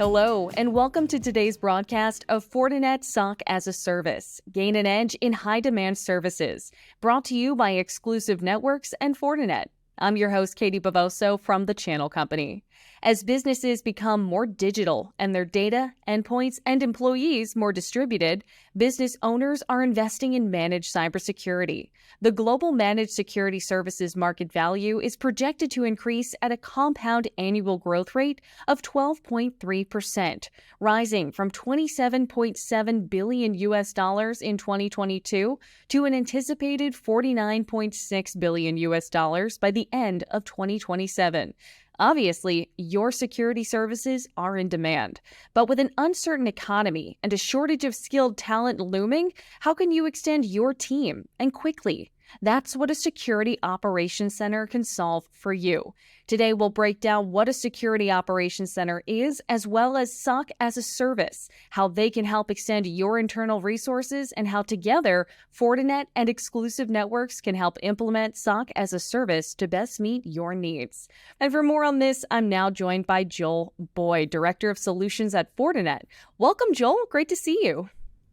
Hello, and welcome to today's broadcast of Fortinet SOC-as-a-Service. Gain an edge in high-demand services. Brought to you by Exclusive Networks and Fortinet. I'm your host, Katie Bavoso from the Channel Company. As businesses become more digital and their data, endpoints, and employees more distributed, business owners are investing in managed cybersecurity. The global managed security services market value is projected to increase at a compound annual growth rate of 12.3%, rising from $27.7 billion in 2022 to an anticipated $49.6 billion by the end of 2027. Obviously, your security services are in demand. But with an uncertain economy and a shortage of skilled talent looming, how can you extend your team and quickly? That's what a security operations center can solve for you. Today, we'll break down what a security operations center is, as well as SOC-as-a-Service, how they can help extend your internal resources, and how together, Fortinet and Exclusive Networks can help implement SOC-as-a-Service to best meet your needs. And for more on this, I'm now joined by Joel Boyd, Director of Solutions at Fortinet. Welcome, Joel. Great to see you.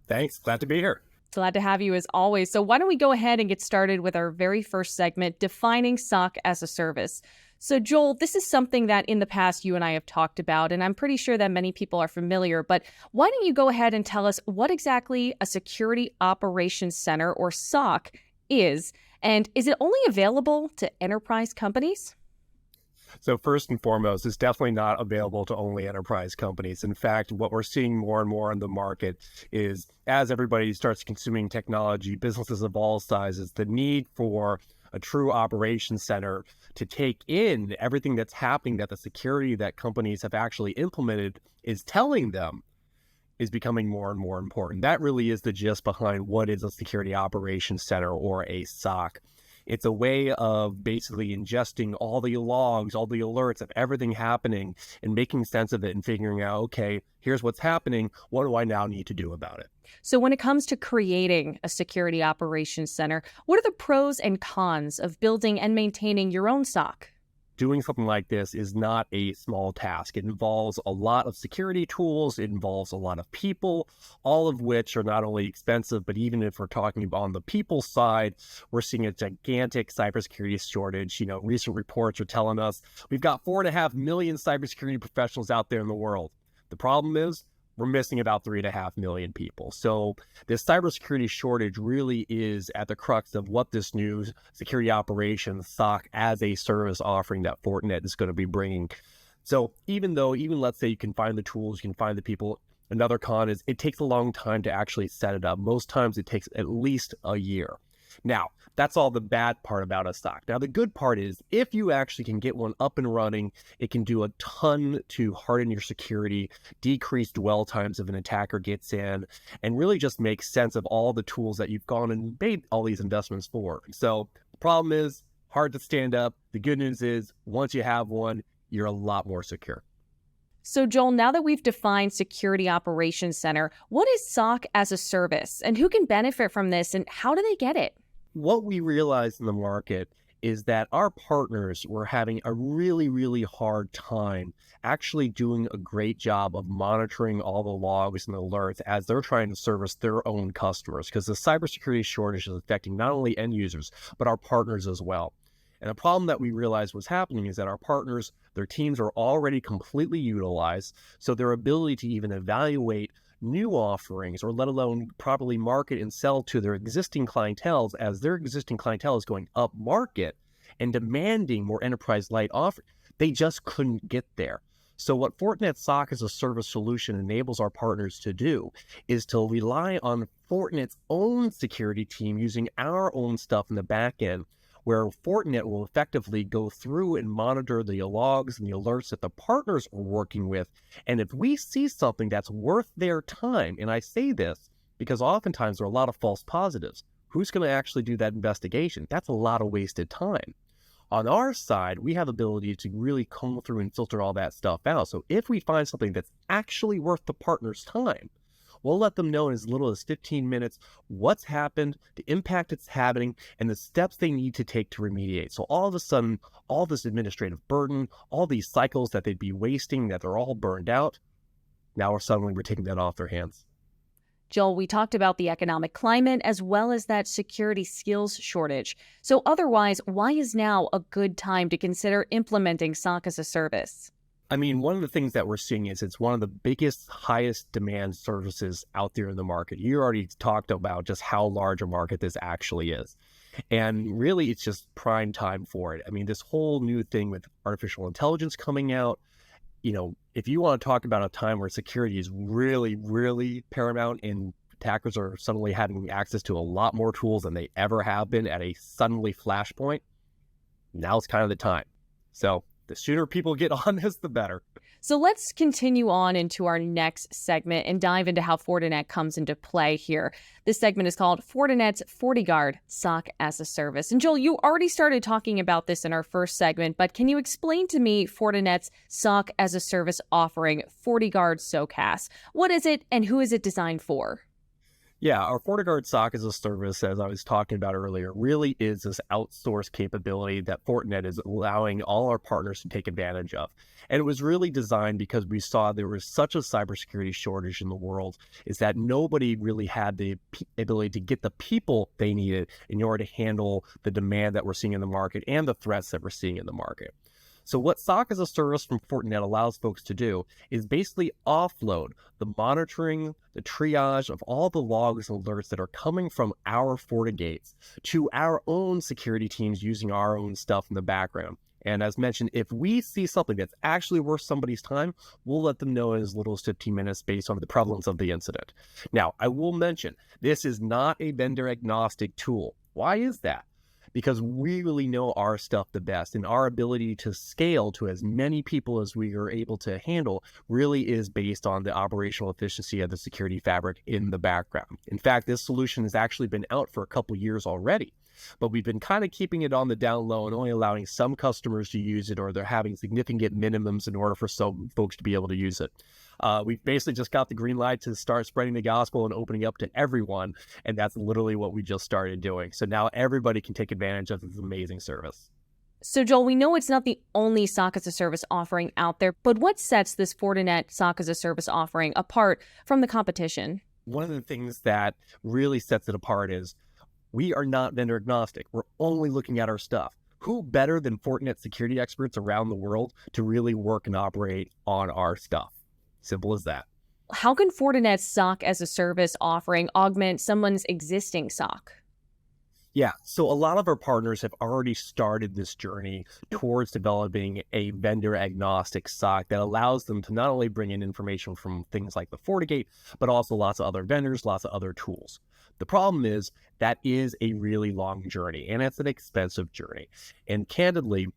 Thanks. Glad to be here. Glad to have you as always. So why don't we go ahead and get started with our very first segment, defining SOC as a service. So Joel, this is something that in the past you and I have talked about, and I'm pretty sure that many people are familiar, but why don't you go ahead and tell us what exactly a security operations center or SOC is, and is it only available to enterprise companies? So first and foremost, it's definitely not available to only enterprise companies. In fact, what we're seeing more and more in the market is as everybody starts consuming technology, businesses of all sizes, the need for a true operations center to take in everything that's happening, that the security that companies have actually implemented is telling them, is becoming more and more important. That really is the gist behind what is a security operations center or a SOC. It's a way of basically ingesting all the logs, all the alerts of everything happening and making sense of it and figuring out, okay, here's what's happening. What do I now need to do about it? So when it comes to creating a security operations center, what are the pros and cons of building and maintaining your own SOC? Doing something like this is not a small task. It involves a lot of security tools. It involves a lot of people, all of which are not only expensive, but even if we're talking about on the people side, we're seeing a gigantic cybersecurity shortage. Recent reports are telling us we've got 4.5 million cybersecurity professionals out there in the world. The problem is we're missing about 3.5 million people. So this cybersecurity shortage really is at the crux of what this new security operations SOC as a service offering that Fortinet is going to be bringing. So even let's say you can find the tools, you can find the people, another con is it takes a long time to actually set it up. Most times it takes at least a year. Now, that's all the bad part about a SOC. Now, the good part is if you actually can get one up and running, it can do a ton to harden your security, decrease dwell times if an attacker gets in, and really just make sense of all the tools that you've gone and made all these investments for. So the problem is hard to stand up. The good news is once you have one, you're a lot more secure. So Joel, now that we've defined Security Operations Center, what is SOC as a service and who can benefit from this and how do they get it? What we realized in the market is that our partners were having a really, really hard time actually doing a great job of monitoring all the logs and alerts as they're trying to service their own customers, because the cybersecurity shortage is affecting not only end users, but our partners as well. And a problem that we realized was happening is that our partners, their teams are already completely utilized, so their ability to even evaluate new offerings or let alone properly market and sell to their existing clientele as their existing clientele is going up market and demanding more enterprise-light offerings, they just couldn't get there. So what Fortinet SOC as a service solution enables our partners to do is to rely on Fortinet's own security team using our own stuff in the back end, where Fortinet will effectively go through and monitor the logs and the alerts that the partners are working with. And if we see something that's worth their time, and I say this because oftentimes there are a lot of false positives, who's going to actually do that investigation? That's a lot of wasted time. On our side, we have ability to really comb through and filter all that stuff out. So if we find something that's actually worth the partner's time, we'll let them know in as little as 15 minutes what's happened, the impact it's having, and the steps they need to take to remediate. So all of a sudden, all this administrative burden, all these cycles that they'd be wasting, that they're all burned out, Now we're taking that off their hands. Joel, we talked about the economic climate as well as that security skills shortage. So otherwise, why is now a good time to consider implementing SOC as a service? I mean, one of the things that we're seeing is it's one of the biggest, highest demand services out there in the market. You already talked about just how large a market this actually is. And really, it's just prime time for it. I mean, this whole new thing with artificial intelligence coming out, if you want to talk about a time where security is really, really paramount and attackers are suddenly having access to a lot more tools than they ever have been at a suddenly flashpoint, now's kind of the time. So the sooner people get on this, the better. So let's continue on into our next segment and dive into how Fortinet comes into play here. This segment is called Fortinet's FortiGuard SOC as a Service. And Joel, you already started talking about this in our first segment, but can you explain to me Fortinet's SOC as a Service offering, FortiGuard SOC-as? What is it and who is it designed for? Yeah, our FortiGuard SOC as a service, as I was talking about earlier, really is this outsourced capability that Fortinet is allowing all our partners to take advantage of. And it was really designed because we saw there was such a cybersecurity shortage in the world, is that nobody really had the ability to get the people they needed in order to handle the demand that we're seeing in the market and the threats that we're seeing in the market. So what SOC as a service from Fortinet allows folks to do is basically offload the monitoring, the triage of all the logs and alerts that are coming from our FortiGates to our own security teams using our own stuff in the background. And as mentioned, if we see something that's actually worth somebody's time, we'll let them know in as little as 15 minutes based on the prevalence of the incident. Now, I will mention, this is not a vendor agnostic tool. Why is that? Because we really know our stuff the best, and our ability to scale to as many people as we are able to handle really is based on the operational efficiency of the security fabric in the background. In fact, this solution has actually been out for a couple years already, but we've been kind of keeping it on the down low and only allowing some customers to use it, or they're having significant minimums in order for some folks to be able to use it. We've basically just got the green light to start spreading the gospel and opening up to everyone. And that's literally what we just started doing. So now everybody can take advantage of this amazing service. So Joel, we know it's not the only SOC as a Service offering out there, but what sets this Fortinet SOC as a Service offering apart from the competition? One of the things that really sets it apart is we are not vendor agnostic. We're only looking at our stuff. Who better than Fortinet security experts around the world to really work and operate on our stuff? Simple as that. How can Fortinet's SOC as a Service offering augment someone's existing SOC? Yeah, so a lot of our partners have already started this journey towards developing a vendor agnostic SOC that allows them to not only bring in information from things like the FortiGate, but also lots of other vendors, lots of other tools. The problem is that is a really long journey, and it's an expensive journey. And candidly,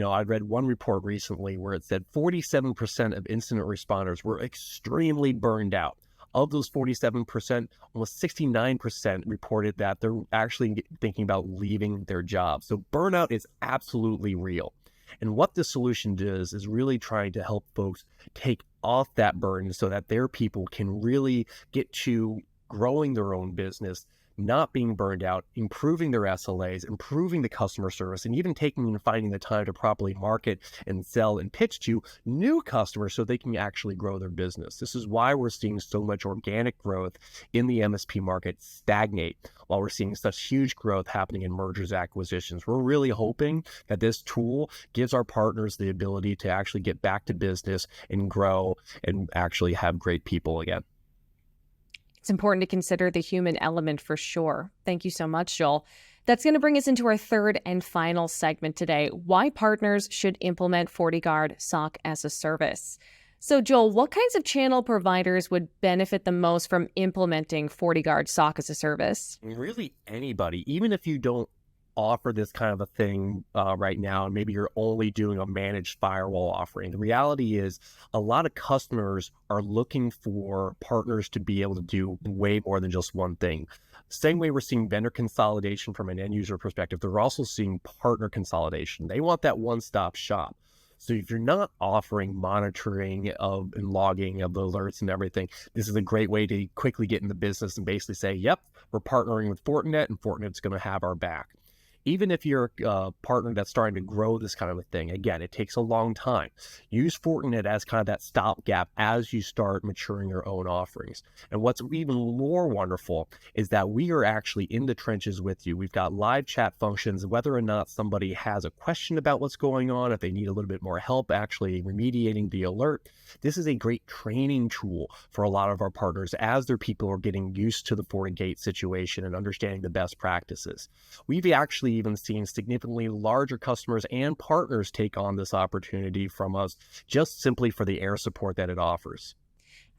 I read one report recently where it said 47% of incident responders were extremely burned out. Of those 47%, almost 69% reported that they're actually thinking about leaving their job. So burnout is absolutely real. And what this solution does is really trying to help folks take off that burden so that their people can really get to growing their own business, not being burned out, improving their SLAs, improving the customer service, and even taking and finding the time to properly market and sell and pitch to new customers so they can actually grow their business. This is why we're seeing so much organic growth in the MSP market stagnate while we're seeing such huge growth happening in mergers, acquisitions. We're really hoping that this tool gives our partners the ability to actually get back to business and grow and actually have great people again. It's important to consider the human element for sure. Thank you so much, Joel. That's going to bring us into our third and final segment today, why partners should implement FortiGuard SOC as a Service. So Joel, what kinds of channel providers would benefit the most from implementing FortiGuard SOC as a Service? Really anybody, even if you don't offer this kind of a thing right now, and maybe you're only doing a managed firewall offering. The reality is a lot of customers are looking for partners to be able to do way more than just one thing. Same way we're seeing vendor consolidation from an end user perspective, they're also seeing partner consolidation. They want that one-stop shop. So if you're not offering monitoring of and logging of the alerts and everything, this is a great way to quickly get in the business and basically say, yep, we're partnering with Fortinet and Fortinet's going to have our back. Even if you're a partner that's starting to grow this kind of a thing, again, it takes a long time. Use Fortinet as kind of that stopgap as you start maturing your own offerings. And what's even more wonderful is that we are actually in the trenches with you. We've got live chat functions, whether or not somebody has a question about what's going on, if they need a little bit more help actually remediating the alert. This is a great training tool for a lot of our partners as their people are getting used to the FortiGate situation and understanding the best practices. We've actually even seen significantly larger customers and partners take on this opportunity from us just simply for the air support that it offers.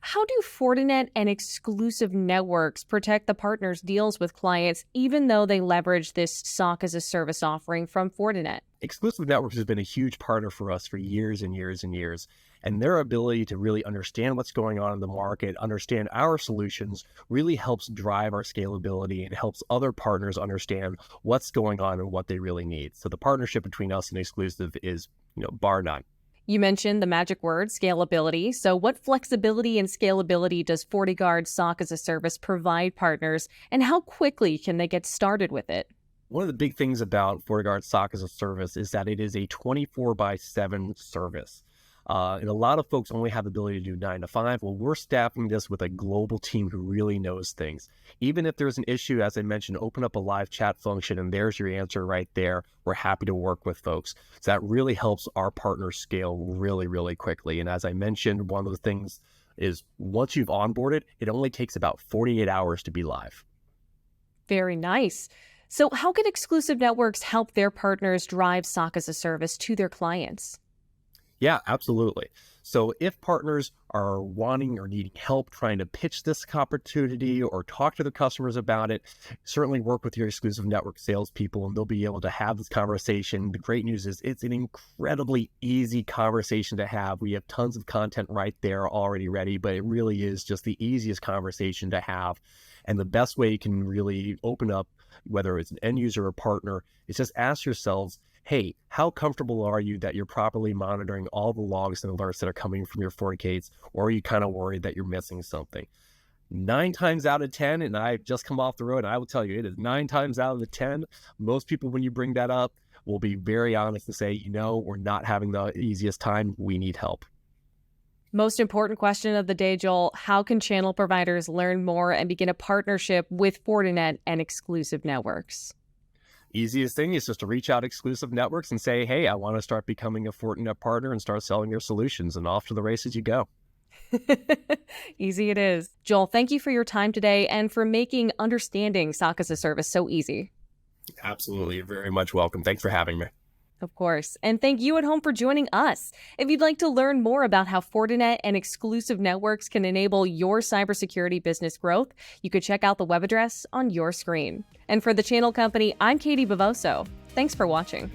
How do Fortinet and exclusive networks protect the partners' deals with clients, even though they leverage this SOC-as-a-Service offering from Fortinet? Exclusive Networks has been a huge partner for us for years and years and years. And their ability to really understand what's going on in the market, understand our solutions, really helps drive our scalability and helps other partners understand what's going on and what they really need. So the partnership between us and Exclusive is, bar none. You mentioned the magic word, scalability. So what flexibility and scalability does FortiGuard SOC-as-a-Service provide partners, and how quickly can they get started with it? One of the big things about FortiGuard SOC-as-a-Service is that it is a 24/7 service. And a lot of folks only have the ability to do 9 to 5. Well, we're staffing this with a global team who really knows things. Even if there's an issue, as I mentioned, open up a live chat function and there's your answer right there. We're happy to work with folks. So that really helps our partners scale really, really quickly. And as I mentioned, one of the things is once you've onboarded, it only takes about 48 hours to be live. Very nice. So how can exclusive networks help their partners drive SOC-as-a-Service to their clients? Yeah, absolutely. So if partners are wanting or needing help trying to pitch this opportunity or talk to their customers about it, certainly work with your exclusive network salespeople and they'll be able to have this conversation. The great news is it's an incredibly easy conversation to have. We have tons of content right there already ready, but it really is just the easiest conversation to have. And the best way you can really open up, whether it's an end user or partner, is just ask yourselves, hey, how comfortable are you that you're properly monitoring all the logs and alerts that are coming from your FortiGates, or are you kind of worried that you're missing something? 9 times out of 10, and I've just come off the road, and I will tell you, it is 9 times out of the 10, most people, when you bring that up, will be very honest and say, we're not having the easiest time, we need help. Most important question of the day, Joel, how can channel providers learn more and begin a partnership with Fortinet and exclusive networks? Easiest thing is just to reach out to Exclusive Networks and say, hey, I want to start becoming a Fortinet partner and start selling your solutions, and off to the races you go. Easy it is. Joel, thank you for your time today and for making understanding SOC-as-a-Service so easy. Absolutely. You're very much welcome. Thanks for having me. Of course. And thank you at home for joining us. If you'd like to learn more about how Fortinet and exclusive networks can enable your cybersecurity business growth, you could check out the web address on your screen. And for the channel company, I'm Katie Bavoso. Thanks for watching.